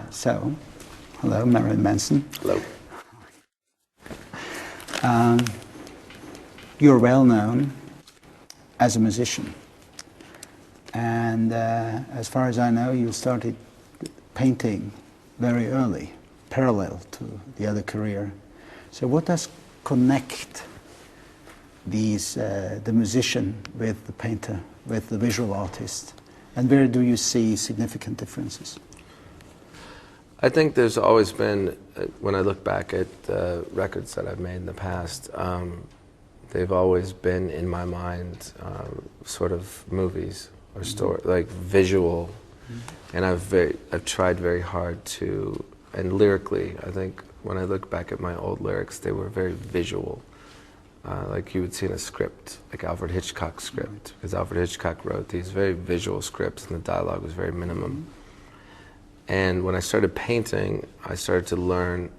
So, hello, Marilyn Manson. Hello. You're well known as a musician, and as far as I know, you started painting very early, parallel to the other career. So what does connect the musician with the painter, with the visual artist, and where do you see significant differences? I think there's always been, when I look back at the records that I've made in the past, they've always been in my mind sort of movies or story, like visual, and I've tried very hard to, and lyrically, I think when I look back at my old lyrics, they were very visual, like you would see in a script, like Alfred Hitchcock's script, because Alfred Hitchcock wrote these very visual scripts and the dialogue was very minimum. And when I started painting, I started to learn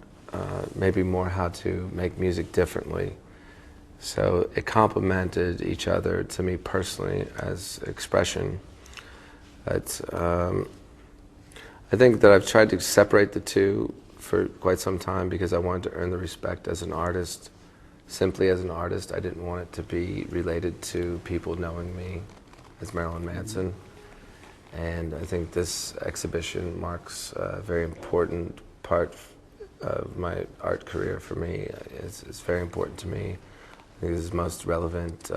maybe more how to make music differently. So it complemented each other to me personally as expression. But I think that I've tried to separate the two for quite some time because I wanted to earn the respect as an artist. Simply as an artist, I didn't want it to be related to people knowing me as Marilyn Manson. And I think this exhibition marks a very important part of my art career for me. It's very important to me. I think this is the most relevant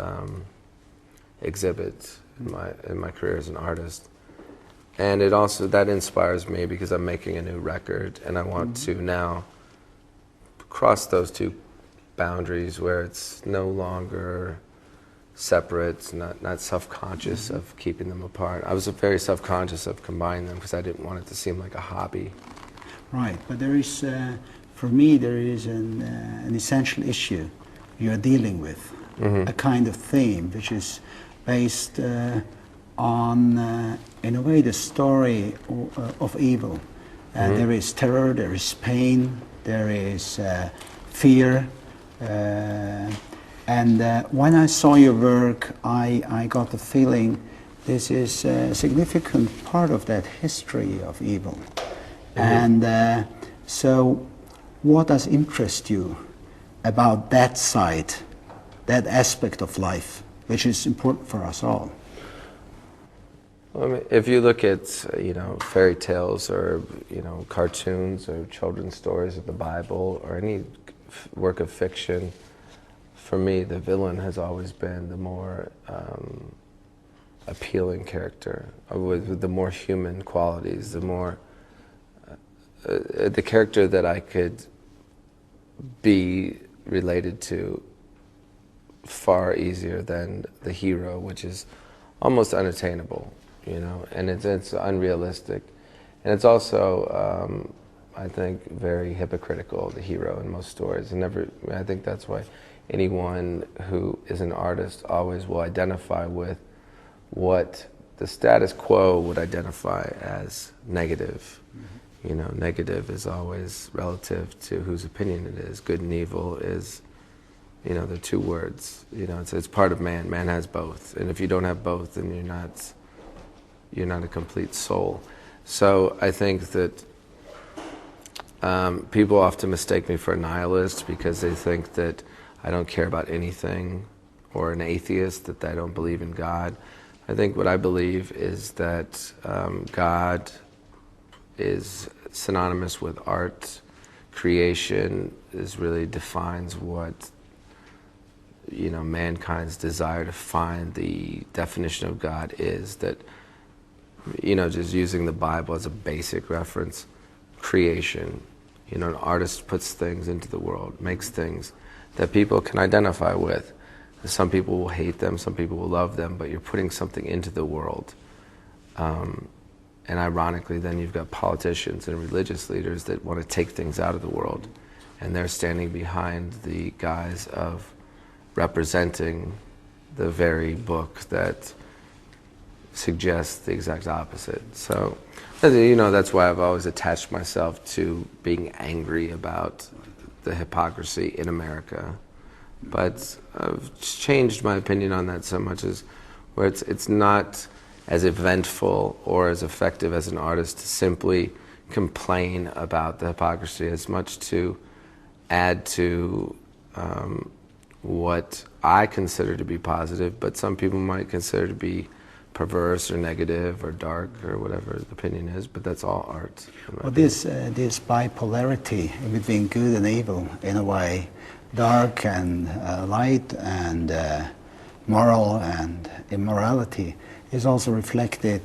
exhibit in my career as an artist. And it also, that inspires me because I'm making a new record and I want to now cross those two boundaries where it's no longer separate, not self-conscious of keeping them apart. I was very self-conscious of combining them because I didn't want it to seem like a hobby. Right, but there is, for me, there is an essential issue you're dealing with, a kind of theme which is based on, in a way, the story of evil. There is terror, there is pain, there is fear. And when I saw your work, I got the feeling this is a significant part of that history of evil. And so what does interest you about that side, that aspect of life, which is important for us all? Well, I mean, if you look at, fairy tales or, cartoons or children's stories of the Bible or any work of fiction, for me, the villain has always been the more appealing character, with the more human qualities, the more the character that I could be related to far easier than the hero, which is almost unattainable, and it's unrealistic, and it's also I think very hypocritical, the hero in most stories, and I think that's why anyone who is an artist always will identify with what the status quo would identify as negative. Negative is always relative to whose opinion it is. Good and evil is, they're two words. It's part of man. Man has both, and if you don't have both, then you're not a complete soul. So I think that people often mistake me for a nihilist because they think that I don't care about anything, or an atheist, that I don't believe in God. I think what I believe is that God is synonymous with art. Creation really defines what mankind's desire to find the definition of God is. That just using the Bible as a basic reference, creation. An artist puts things into the world, makes things that people can identify with. Some people will hate them, some people will love them, but you're putting something into the world. And ironically, then you've got politicians and religious leaders that want to take things out of the world, and they're standing behind the guise of representing the very book that suggests the exact opposite. So, that's why I've always attached myself to being angry about the hypocrisy in America. But I've changed my opinion on that so much as where it's not as eventful or as effective as an artist to simply complain about the hypocrisy as much to add to what I consider to be positive, but some people might consider to be perverse or negative or dark or whatever the opinion is, but that's all art. Well, this bipolarity between good and evil, in a way, dark and light and moral and immorality, is also reflected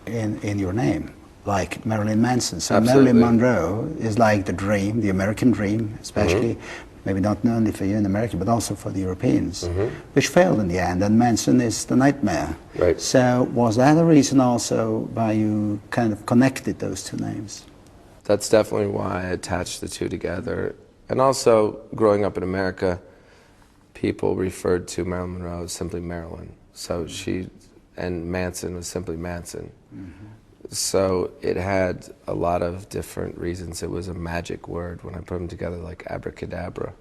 in your name, like Marilyn Manson. So Absolutely. Marilyn Monroe is like the dream, the American dream, especially, maybe not only for you in America, but also for the Europeans, which failed in the end, and Manson is the nightmare. Right. So was that a reason also why you kind of connected those two names? That's definitely why I attached the two together. And also, growing up in America, people referred to Marilyn Monroe as simply Marilyn. So and Manson was simply Manson. So it had a lot of different reasons. It was a magic word when I put them together, like abracadabra.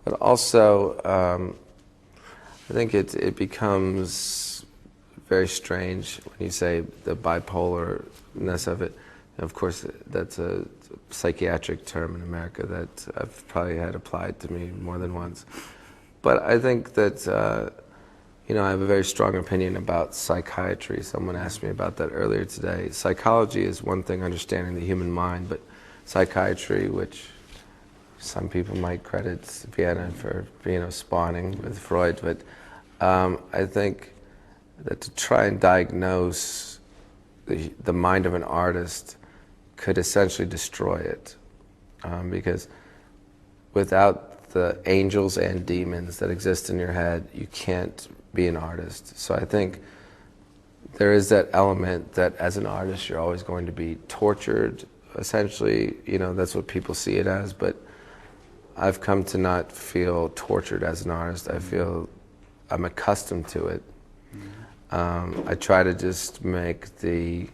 But also, I think it becomes very strange when you say the bipolarness of it. Of course, that's a psychiatric term in America that I've probably had applied to me more than once. But I think that, I have a very strong opinion about psychiatry. Someone asked me about that earlier today. Psychology is one thing, understanding the human mind, but psychiatry, which some people might credit Vienna for, spawning with Freud, but I think that to try and diagnose the mind of an artist could essentially destroy it, because without the angels and demons that exist in your head, you can't be an artist. So I think there is that element that as an artist you're always going to be tortured, essentially, that's what people see it as, but I've come to not feel tortured as an artist. I feel I'm accustomed to it. I try to just make the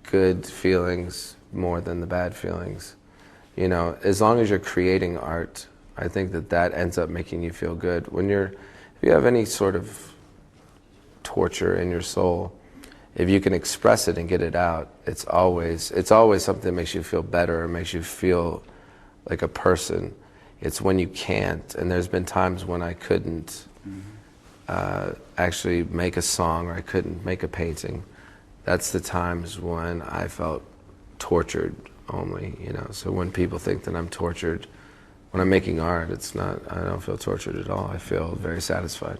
good feelings more than the bad feelings. As long as you're creating art, I think that ends up making you feel good. If you have any sort of torture in your soul, if you can express it and get it out, it's always something that makes you feel better or makes you feel like a person. It's when you can't, and there's been times when I couldn't actually make a song or I couldn't make a painting. That's the times when I felt tortured only, So when people think that I'm tortured, when I'm making art, I don't feel tortured at all. I feel very satisfied.